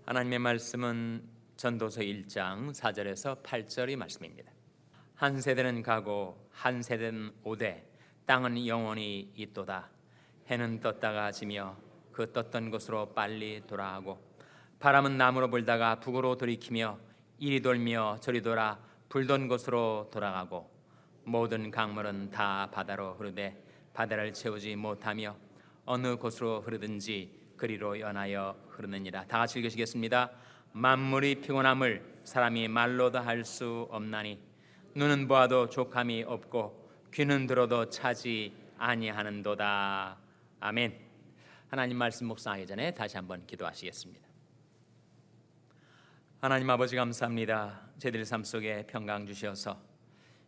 하나님의 말씀은 전도서 1장 4절에서 8절의 말씀입니다. 한 세대는 가고 한 세대는 오되 땅은 영원히 있도다. 해는 떴다가 지며 그 떴던 곳으로 빨리 돌아가고 바람은 남으로 불다가 북으로 돌이키며 이리 돌며 저리 돌아 불던 곳으로 돌아가고 모든 강물은 다 바다로 흐르되 바다를 채우지 못하며 어느 곳으로 흐르든지 그리로 연하여 흐르느니라. 다 같이 읽으시겠습니다. 만물이 피곤함을 사람이 말로도 할 수 없나니 눈은 보아도 족함이 없고 귀는 들어도 차지 아니하는도다. 아멘. 하나님 말씀 묵상하기 전에 다시 한번 기도하시겠습니다. 하나님 아버지 감사합니다. 저희들 삶 속에 평강 주셔서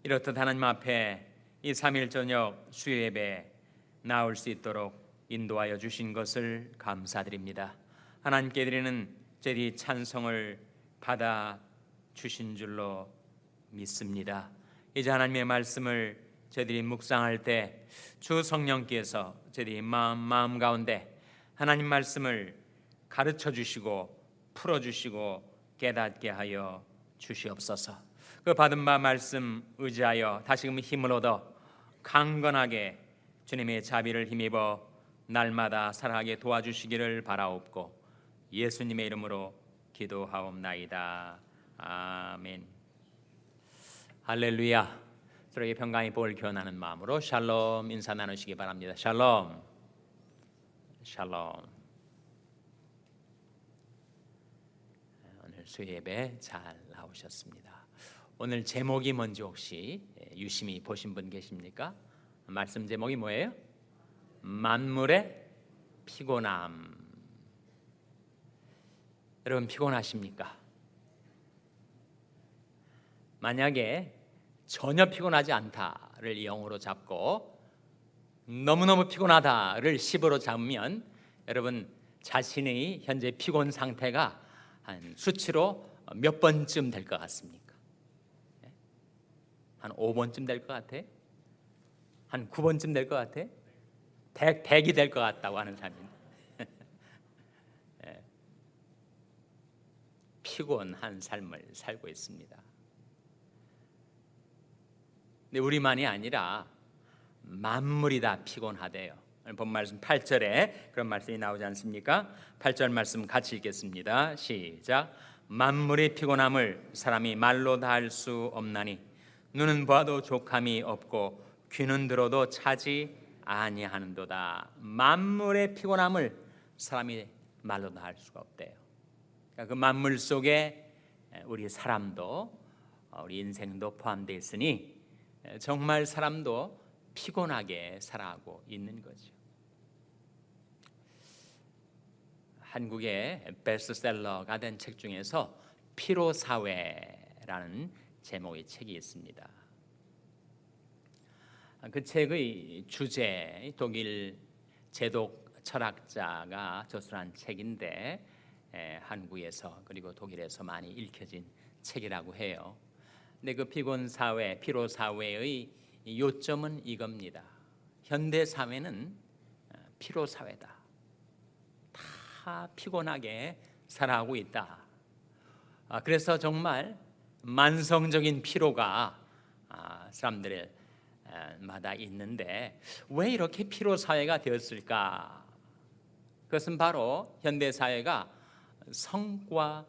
이렇듯 하나님 앞에 이 3일 저녁 수요 예배 나올 수 있도록 인도하여 주신 것을 감사드립니다. 하나님께 드리는 저희 찬송을 받아 주신 줄로 믿습니다. 이제 하나님의 말씀을 저희들이 묵상할 때 주 성령께서 저희들이 마음 가운데 하나님 말씀을 가르쳐 주시고 풀어 주시고 깨닫게 하여 주시옵소서. 그 받은 바 말씀 의지하여 다시금 힘을 얻어 강건하게 주님의 자비를 힘입어 날마다 살아가게 도와주시기를 바라옵고 예수님의 이름으로 기도하옵나이다. 아멘. 할렐루야. 서로에게 평강의 복을 교환하는 마음으로 샬롬 인사 나누시기 바랍니다. 샬롬. 샬롬. 오늘 수요 예배 잘 나오셨습니다. 오늘 제목이 뭔지 혹시 유심히 보신 분 계십니까? 말씀 제목이 뭐예요? 만물의 피곤함. 여러분 피곤하십니까? 만약에 전혀 피곤하지 않다를 0으로 잡고 너무너무 피곤하다를 10으로 잡으면 여러분 자신의 현재 피곤 상태가 한 수치로 몇 번쯤 될 것 같습니까? 한 5번쯤 될 것 같아? 한 9번쯤 될 것 같아? 100이 될 것 같다고 하는 사람입니다. 피곤한 삶을 살고 있습니다. 근데 우리만이 아니라 만물이 다 피곤하대요. 본 말씀 8절에 그런 말씀이 나오지 않습니까? 8절 말씀 같이 읽겠습니다. 시작. 만물이 피곤함을 사람이 말로 다 할 수 없나니 눈은 보아도 족함이 없고 귀는 들어도 차지 아니하는도다. 만물의 피곤함을 사람이 말로 다 할 수가 없대요. 그러니까 그 만물 속에 우리 사람도 우리 인생도 포함되어 있으니 정말 사람도 피곤하게 살아가고 있는 거죠. 한국의 베스트셀러가 된 책 중에서 피로사회라는 제목의 책이 있습니다. 그 책의 주제 독일 제독 철학자가 저술한 책인데 한국에서 그리고 독일에서 많이 읽혀진 책이라고 해요. 근데 그 피곤사회, 피로사회의 요점은 이겁니다. 현대사회는 피로사회다. 다 피곤하게 살아가고 있다. 그래서 정말 만성적인 피로가 사람들마다 있는데 왜 이렇게 피로사회가 되었을까? 그것은 바로 현대사회가 성과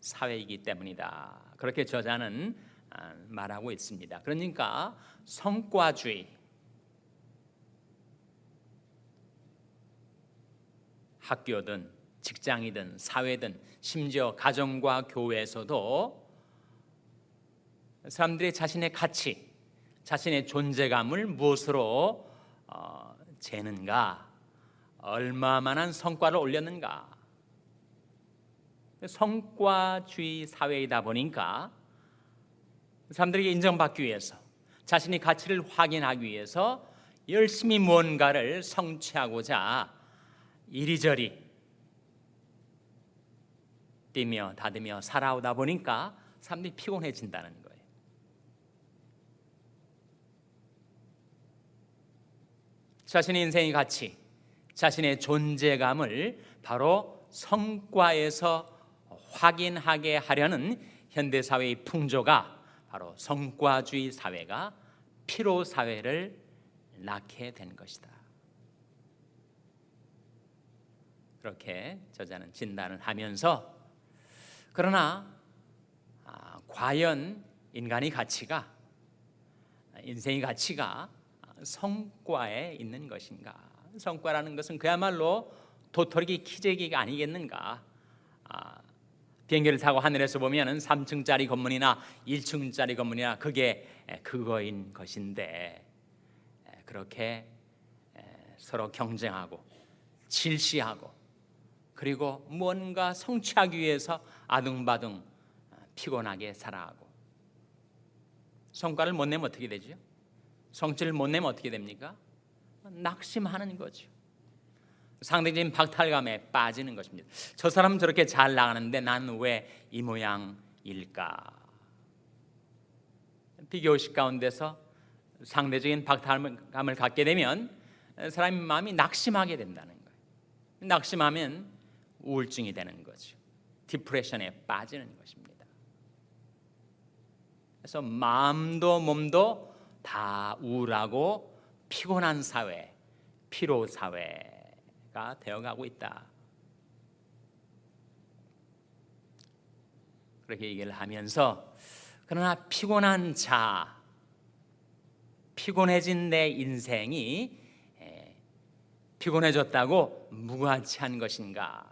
사회이기 때문이다. 그렇게 저자는 말하고 있습니다. 그러니까 성과주의, 학교든 직장이든 사회든 심지어 가정과 교회에서도 사람들이 자신의 가치, 자신의 존재감을 무엇으로 재는가, 얼마만한 성과를 올렸는가. 성과주의 사회이다 보니까 사람들에게 인정받기 위해서 자신의 가치를 확인하기 위해서 열심히 무언가를 성취하고자 이리저리 뛰며 다듬며 살아오다 보니까 사람들이 피곤해진다는 거예요. 자신의 인생의 가치, 자신의 존재감을 바로 성과에서 확인하게 하려는 현대 사회의 풍조가 바로 성과주의 사회가 피로 사회를 낳게 된 것이다. 그렇게 저자는 진단을 하면서, 그러나 과연 인간의 가치가, 인생의 가치가 성과에 있는 것인가? 성과라는 것은 그야말로 도토리 키재기가 아니겠는가? 비행기를 타고 하늘에서 보면은 3층짜리 건물이나 1층짜리 건물이나 그게 그거인 것인데, 그렇게 서로 경쟁하고 질시하고 그리고 뭔가 성취하기 위해서 아둥바둥 피곤하게 살아가고, 성과를 못 내면 어떻게 되죠? 성취를 못 내면 어떻게 됩니까? 낙심하는 거죠. 상대적인 박탈감에 빠지는 것입니다. 저 사람은 저렇게 잘 나가는데 나는 왜 이 모양일까? 비교의식 가운데서 상대적인 박탈감을 갖게 되면 사람의 마음이 낙심하게 된다는 거예요. 낙심하면 우울증이 되는 거죠. 디프레션에 빠지는 것입니다. 그래서 마음도 몸도 다 우울하고 피곤한 사회, 피로 사회가 되어가고 있다. 그렇게 얘기를 하면서, 그러나 피곤한 자, 피곤해진 내 인생이 피곤해졌다고 무가치한 것인가?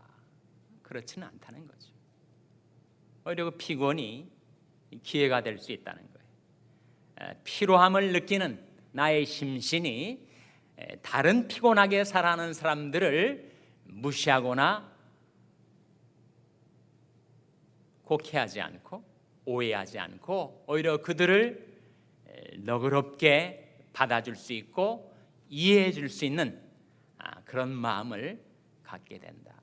그렇지는 않다는 거죠. 오히려 그 피곤이 기회가 될 수 있다는 거예요. 피로함을 느끼는 나의 심신이 다른 피곤하게 살아가는 사람들을 무시하거나 곡해하지 않고 오해하지 않고 오히려 그들을 너그럽게 받아줄 수 있고 이해해 줄 수 있는 그런 마음을 갖게 된다.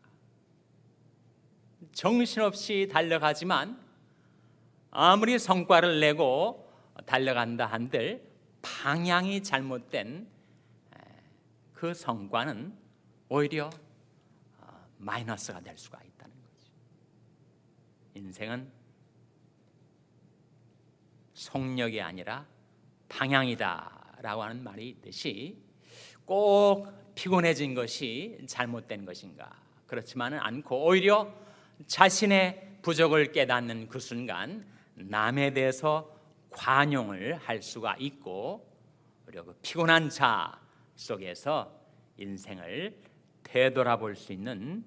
정신없이 달려가지만 아무리 성과를 내고 달려간다 한들 방향이 잘못된 그 성과는 오히려 마이너스가 될 수가 있다는 거죠. 인생은 속력이 아니라 방향이다라고 하는 말이 있듯이, 꼭 피곤해진 것이 잘못된 것인가? 그렇지만은 않고 오히려 자신의 부족을 깨닫는 그 순간 남에 대해서 관용을 할 수가 있고, 그리고 그 피곤한 자 속에서 인생을 되돌아볼 수 있는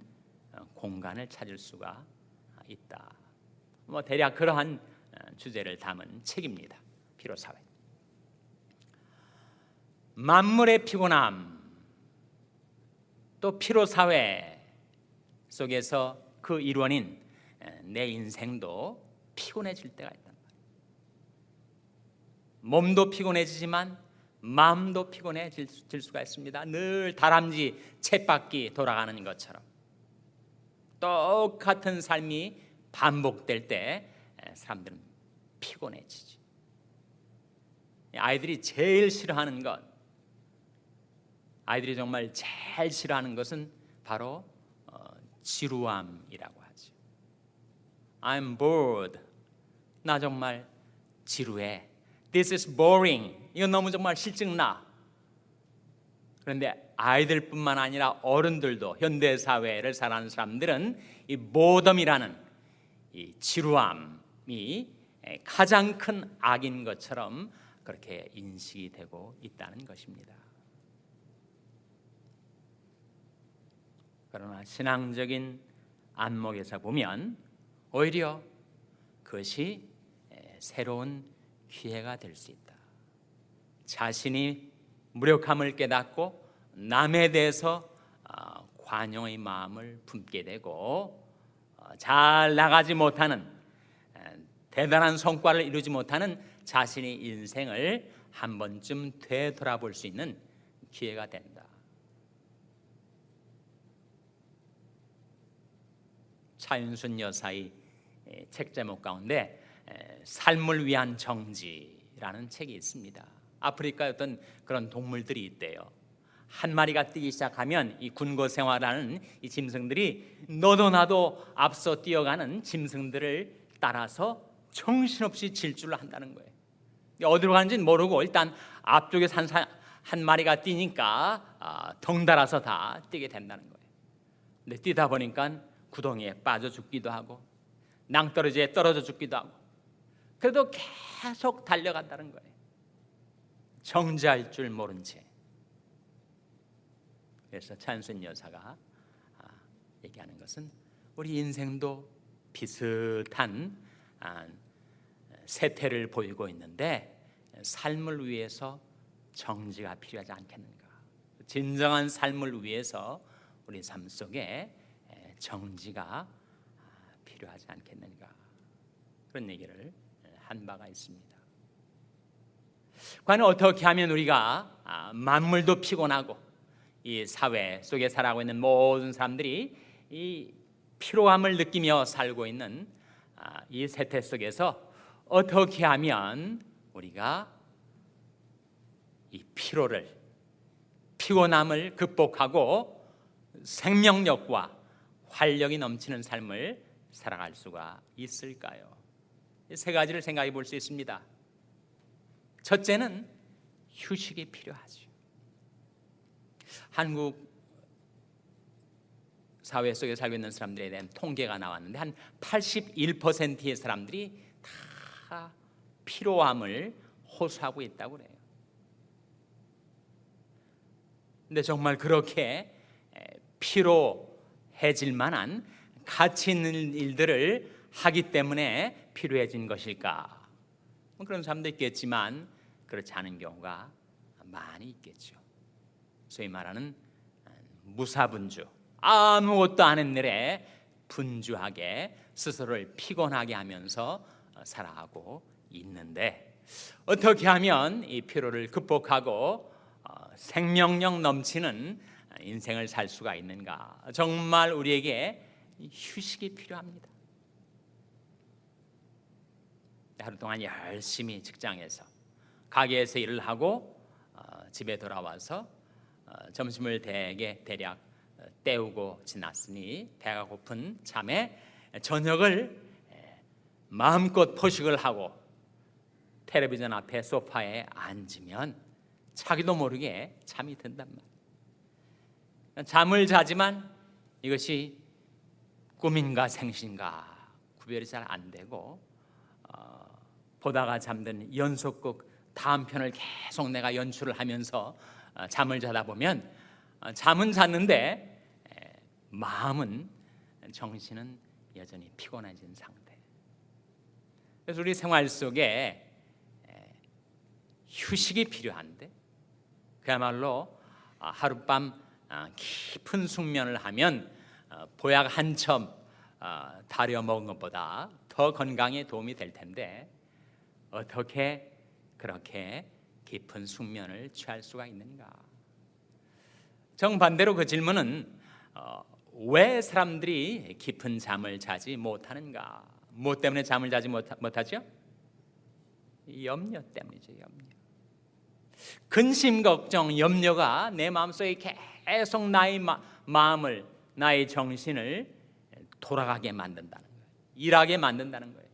공간을 찾을 수가 있다. 대략 그러한 주제를 담은 책입니다. 피로사회. 만물의 피곤함, 또 피로사회 속에서 그 일원인 내 인생도 피곤해질 때가 있단 말이에요. 몸도 피곤해지지만 마음도 피곤해질 수가 있습니다. 늘 다람쥐 쳇바퀴 돌아가는 것처럼 똑같은 삶이 반복될 때 사람들은 피곤해지지. 아이들이 제일 싫어하는 것, 아이들이 정말 제일 싫어하는 것은 바로 지루함이라고 하죠. I'm bored. 나 정말 지루해. This is boring. 이건 너무 정말 실증나. 그런데 아이들뿐만 아니라 어른들도, 현대 사회를 살아가는 사람들은 이 보덤이라는 이 지루함이 가장 큰 악인 것처럼 그렇게 인식이 되고 있다는 것입니다. 그러나 신앙적인 안목에서 보면 오히려 그것이 새로운 기회가 될 수 있다. 자신이 무력함을 깨닫고 남에 대해서 관용의 마음을 품게 되고, 잘 나가지 못하는, 대단한 성과를 이루지 못하는 자신의 인생을 한 번쯤 되돌아볼 수 있는 기회가 된다. 차윤순 여사의 책 제목 가운데 삶을 위한 정지라는 책이 있습니다. 아프리카의 어떤 그런 동물들이 있대요. 한 마리가 뛰기 시작하면 이 군거 생활하는 이 짐승들이 너도 나도 앞서 뛰어가는 짐승들을 따라서 정신없이 질주를 한다는 거예요. 어디로 가는지는 모르고 일단 앞쪽에서 한 마리가 뛰니까 덩달아서 다 뛰게 된다는 거예요. 근데 뛰다 보니까 구덩이에 빠져 죽기도 하고 낭떠러지에 떨어져 죽기도 하고 그래도 계속 달려간다는 거예요. 정지할 줄 모른 채. 그래서 찬순 여사가 얘기하는 것은 우리 인생도 비슷한 세태를 보이고 있는데 삶을 위해서 정지가 필요하지 않겠는가? 진정한 삶을 위해서 우리 삶 속에 정지가 필요하지 않겠는가? 그런 얘기를 한 바가 있습니다. 과연 어떻게 하면 우리가 만물도 피곤하고 이 사회 속에 살아가고 있는 모든 사람들이 이 피로함을 느끼며 살고 있는 이 세태 속에서 어떻게 하면 우리가 이 피곤함을 극복하고 생명력과 활력이 넘치는 삶을 살아갈 수가 있을까요? 세 가지를 생각해 볼 수 있습니다. 첫째는 휴식이 필요하죠. 한국 사회 속에 살고 있는 사람들에 대한 통계가 나왔는데 한 81%의 사람들이 다 피로함을 호소하고 있다고 그래요. 근데 정말 그렇게 피로해질 만한 가치 있는 일들을 하기 때문에 피로해진 것일까? 그런 사람도 있겠지만 그렇지 않은 경우가 많이 있겠죠. 소위 말하는 무사분주, 아무것도 안 했느래 분주하게 스스로를 피곤하게 하면서 살아가고 있는데 어떻게 하면 이 피로를 극복하고 생명력 넘치는 인생을 살 수가 있는가? 정말 우리에게 휴식이 필요합니다. 하루 동안 열심히 직장에서 가게에서 일을 하고 집에 돌아와서 점심을 대략 때우고 지났으니 배가 고픈 참에 저녁을 마음껏 포식을 하고 텔레비전 앞에 소파에 앉으면 자기도 모르게 잠이 든단 말이에요. 잠을 자지만 이것이 꿈인가 생신가 구별이 잘 안 되고 보다가 잠든 연속극 다음 편을 계속 내가 연출을 하면서 잠을 자다 보면 잠은 잤는데 마음은 정신은 여전히 피곤해진 상태. 그래서 우리 생활 속에 휴식이 필요한데 그야말로 하룻밤 깊은 숙면을 하면 보약 한 첩 다려 먹은 것보다 더 건강에 도움이 될 텐데 어떻게 그렇게 깊은 숙면을 취할 수가 있는가? 정반대로 그 질문은 왜 사람들이 깊은 잠을 자지 못하는가? 무엇 때문에 잠을 자지 못하죠? 염려 때문이죠. 염려. 근심, 걱정, 염려가 내 마음속에 계속 나의 마음을, 나의 정신을 돌아가게 만든다는 거예요. 일하게 만든다는 거예요.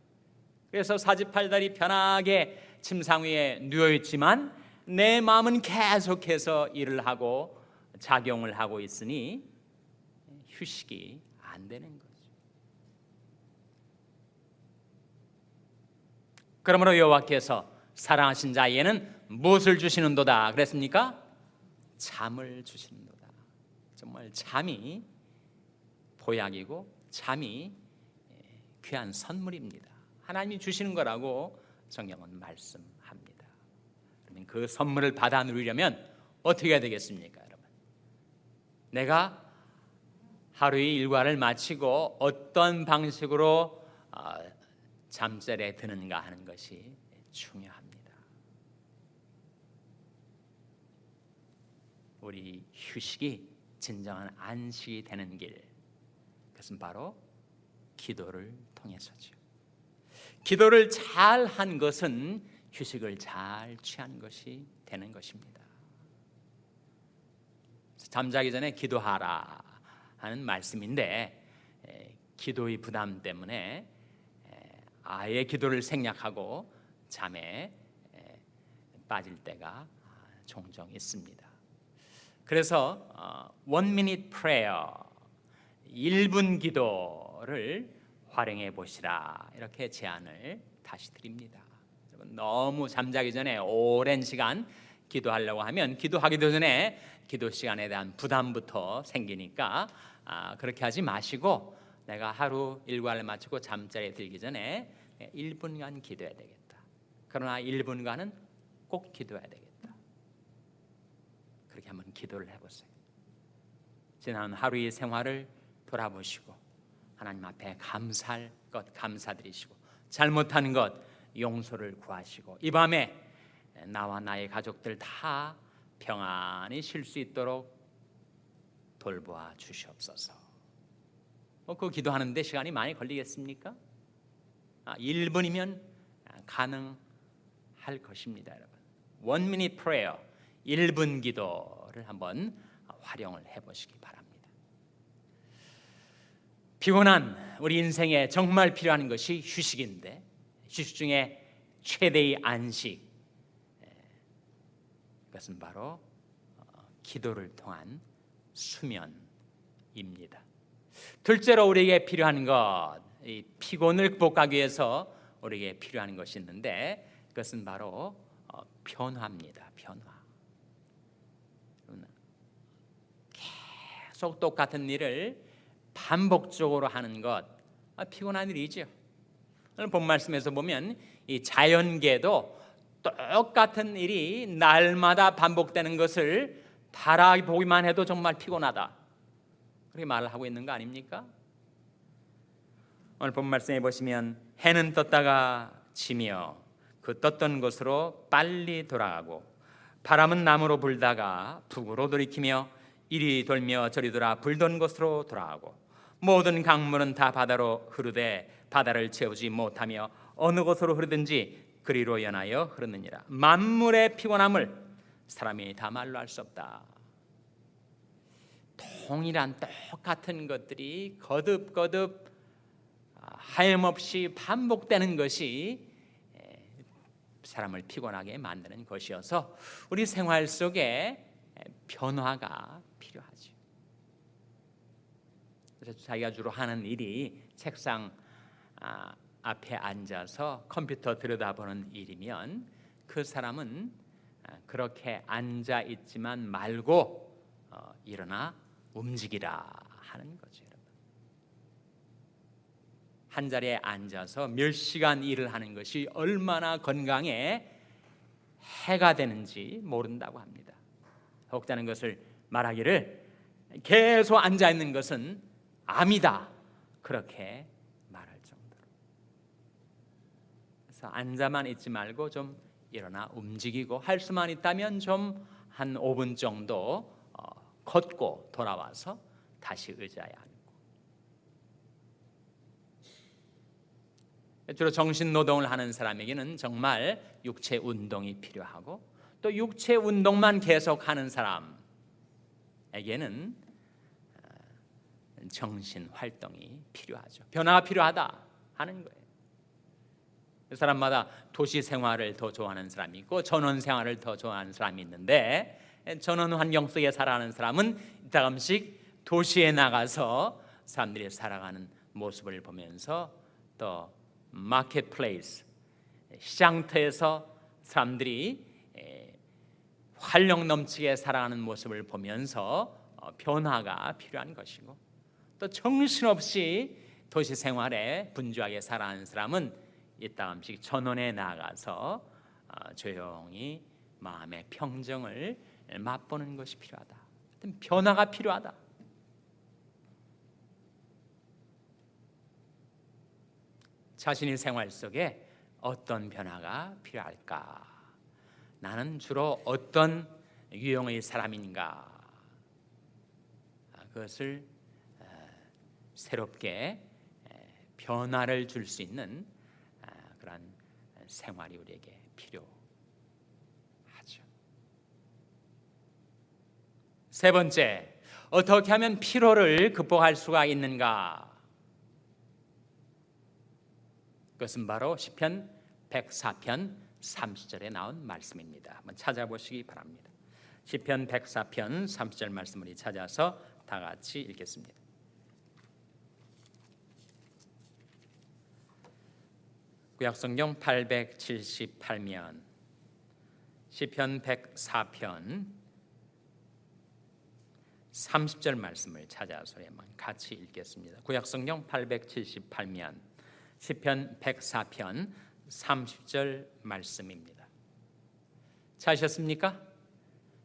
그래서 사지팔다리 편하게 침상 위에 누워있지만 내 마음은 계속해서 일을 하고 작용을 하고 있으니 휴식이 안 되는 거죠. 그러므로 여호와께서 사랑하신 자에게는 무엇을 주시는도다 그랬습니까? 잠을 주시는도다. 정말 잠이 보약이고 잠이 귀한 선물입니다. 하나님이 주시는 거라고 성경은 말씀합니다. 그러면 그 선물을 받아 누리려면 어떻게 해야 되겠습니까, 여러분? 내가 하루의 일과를 마치고 어떤 방식으로 잠자리에 드는가 하는 것이 중요합니다. 우리 휴식이 진정한 안식이 되는 길, 그것은 바로 기도를 통해서죠. 기도를 잘 한 것은 휴식을 잘 취한 것이 되는 것입니다. 잠자기 전에 기도하라 하는 말씀인데 기도의 부담 때문에 아예 기도를 생략하고 잠에 빠질 때가 종종 있습니다. 그래서 one minute prayer, 1분 기도를 활용해 보시라 이렇게 제안을 다시 드립니다. 여러분, 너무 잠자기 전에 오랜 시간 기도하려고 하면 기도하기도 전에 기도 시간에 대한 부담부터 생기니까 그렇게 하지 마시고 내가 하루 일과를 마치고 잠자리에 들기 전에 1분간 기도해야 되겠다. 그러나 1분간은 꼭 기도해야 되겠다. 그렇게 한번 기도를 해보세요. 지난 하루의 생활을 돌아보시고 하나님 앞에 감사할 것 감사드리시고 잘못한 것 용서를 구하시고 이 밤에 나와 나의 가족들 다 평안히 쉴 수 있도록 돌보아 주시옵소서. 그 기도하는데 시간이 많이 걸리겠습니까? 1분이면 가능할 것입니다. 여러분, one minute prayer, 1분 기도를 한번 활용을 해보시기 바랍니다. 피곤한 우리 인생에 정말 필요한 것이 휴식인데 휴식 중에 최대의 안식, 그것은 바로 기도를 통한 수면입니다. 둘째로 우리에게 필요한 것, 이 피곤을 극복하기 위해서 우리에게 필요한 것이 있는데 그것은 바로 변화입니다. 변화. 계속 똑같은 일을 반복적으로 하는 것 피곤한 일이죠. 오늘 본 말씀에서 보면 이 자연계도 똑같은 일이 날마다 반복되는 것을 바라보기만 해도 정말 피곤하다, 그렇게 말을 하고 있는 거 아닙니까? 오늘 본 말씀에 보시면 해는 떴다가 지며 그 떴던 곳으로 빨리 돌아가고 바람은 남으로 불다가 북으로 돌이키며 이리 돌며 저리 돌아 불던 곳으로 돌아가고 모든 강물은 다 바다로 흐르되 바다를 채우지 못하며 어느 곳으로 흐르든지 그리로 연하여 흐르느니라. 만물의 피곤함을 사람이 다 말로 할 수 없다. 동일한 똑같은 것들이 거듭거듭 하염없이 반복되는 것이 사람을 피곤하게 만드는 것이어서 우리 생활 속에 변화가 필요하죠. 그래서 자기가 주로 하는 일이 책상 앞에 앉아서 컴퓨터 들여다보는 일이면 그 사람은 그렇게 앉아 있지만 말고 일어나 움직이라 하는 거죠. 여러분, 한 자리에 앉아서 몇 시간 일을 하는 것이 얼마나 건강에 해가 되는지 모른다고 합니다. 혹자는 것을 말하기를 계속 앉아 있는 것은 암이다, 그렇게 말할 정도로. 그래서 앉아만 있지 말고 좀 일어나 움직이고 할 수만 있다면 좀 한 5분 정도 걷고 돌아와서 다시 의자에 앉고. 주로 정신 노동을 하는 사람에게는 정말 육체 운동이 필요하고 또 육체 운동만 계속하는 사람에게는 정신 활동이 필요하죠. 변화가 필요하다 하는 거예요. 그 사람마다 도시 생활을 더 좋아하는 사람이 있고 전원 생활을 더 좋아하는 사람이 있는데 전원 환경 속에 살아가는 사람은 가끔씩 도시에 나가서 사람들이 살아가는 모습을 보면서 또 마켓플레이스, 시장터에서 사람들이 활력 넘치게 살아가는 모습을 보면서 변화가 필요한 것이고 또 정신없이 도시 생활에 분주하게 살아가는 사람은 이따금씩 전원에 나가서 조용히 마음의 평정을 맛보는 것이 필요하다. 변화가 필요하다. 자신의 생활 속에 어떤 변화가 필요할까? 나는 주로 어떤 유형의 사람인가? 그것을 새롭게 변화를 줄 수 있는 그런 생활이 우리에게 필요하죠. 세 번째, 어떻게 하면 피로를 극복할 수가 있는가? 그것은 바로 시편 104편 30절에 나온 말씀입니다. 한번 찾아보시기 바랍니다. 시편 104편 30절 말씀을 찾아서 다 같이 읽겠습니다. 구약성경 878면 시편 104편 30절 말씀을 찾아서 같이 읽겠습니다. 구약성경 878면 시편 104편 30절 말씀입니다. 찾으셨습니까?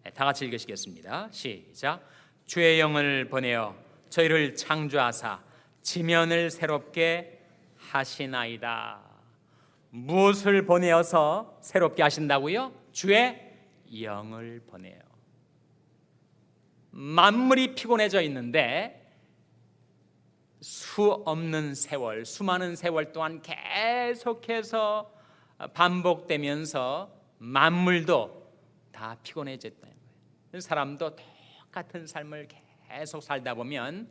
네, 다 같이 읽으시겠습니다. 시작. 주의 영을 보내어 저희를 창조하사 지면을 새롭게 하시나이다. 무엇을 보내어서 새롭게 하신다고요? 주의 영을 보내요. 만물이 피곤해져 있는데 수없는 세월, 수많은 세월 동안 계속해서 반복되면서 만물도 다 피곤해졌다는 거예요. 사람도 똑같은 삶을 계속 살다 보면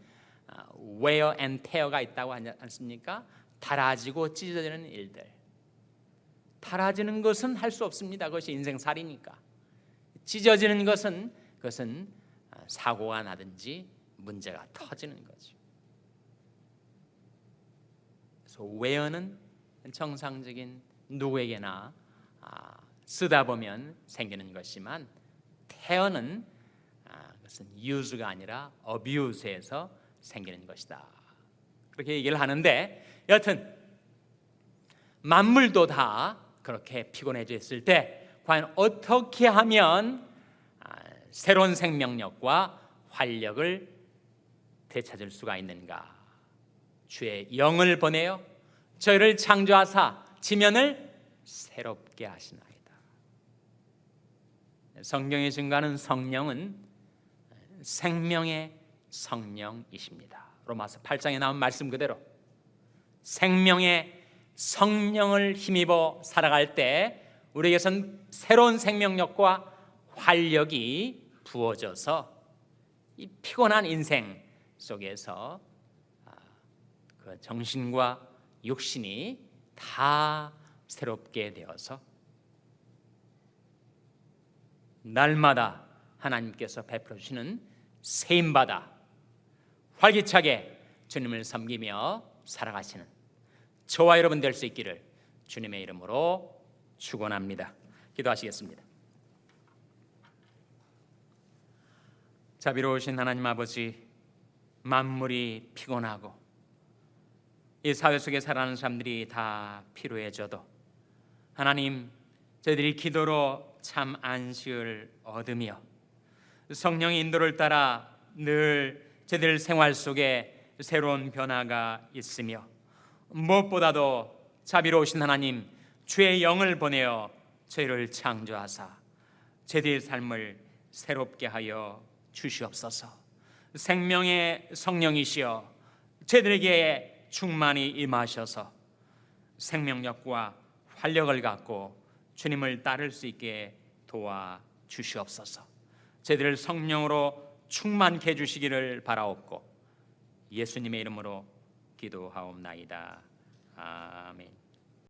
wear and tear가 있다고 하지 않습니까? 닳아지고 찢어지는 일들. 닳아지는 것은 할 수 없습니다. 그것이 인생살이니까. 찢어지는 것은 그것은 사고가 나든지 문제가 터지는 거죠. 그래서 wear는 정상적인 누구에게나 쓰다 보면 생기는 것이지만 tear는 그것은 use가 아니라 abuse에서 생기는 것이다. 그렇게 얘기를 하는데 여하튼 만물도 다 그렇게 피곤해져 있을 때 과연 어떻게 하면 새로운 생명력과 활력을 되찾을 수가 있는가? 주의 영을 보내어 저희를 창조하사 지면을 새롭게 하시나이다. 성경에 증거하는 성령은 생명의 성령이십니다. 로마서 8장에 나온 말씀 그대로 생명의 성령을 힘입어 살아갈 때 우리에게선 새로운 생명력과 활력이 부어져서 이 피곤한 인생 속에서 그 정신과 육신이 다 새롭게 되어서 날마다 하나님께서 베풀어 주시는 세임받아 활기차게 주님을 섬기며 살아가시는 저와 여러분 될 수 있기를 주님의 이름으로 축원합니다. 기도하시겠습니다. 자비로우신 하나님 아버지, 만물이 피곤하고 이 사회 속에 살아가는 사람들이 다 피로해져도 하나님, 저희들이 기도로 참 안식을 얻으며 성령의 인도를 따라 늘 저희들 생활 속에 새로운 변화가 있으며 무엇보다도 자비로우신 하나님, 주의 영을 보내어 저희를 창조하사 저희들의 삶을 새롭게 하여 주시옵소서. 생명의 성령이시여 저희들에게 충만히 임하셔서 생명력과 활력을 갖고 주님을 따를 수 있게 도와주시옵소서. 저희들을 성령으로 충만케 해주시기를 바라옵고 예수님의 이름으로 기도하옵나이다. 아멘.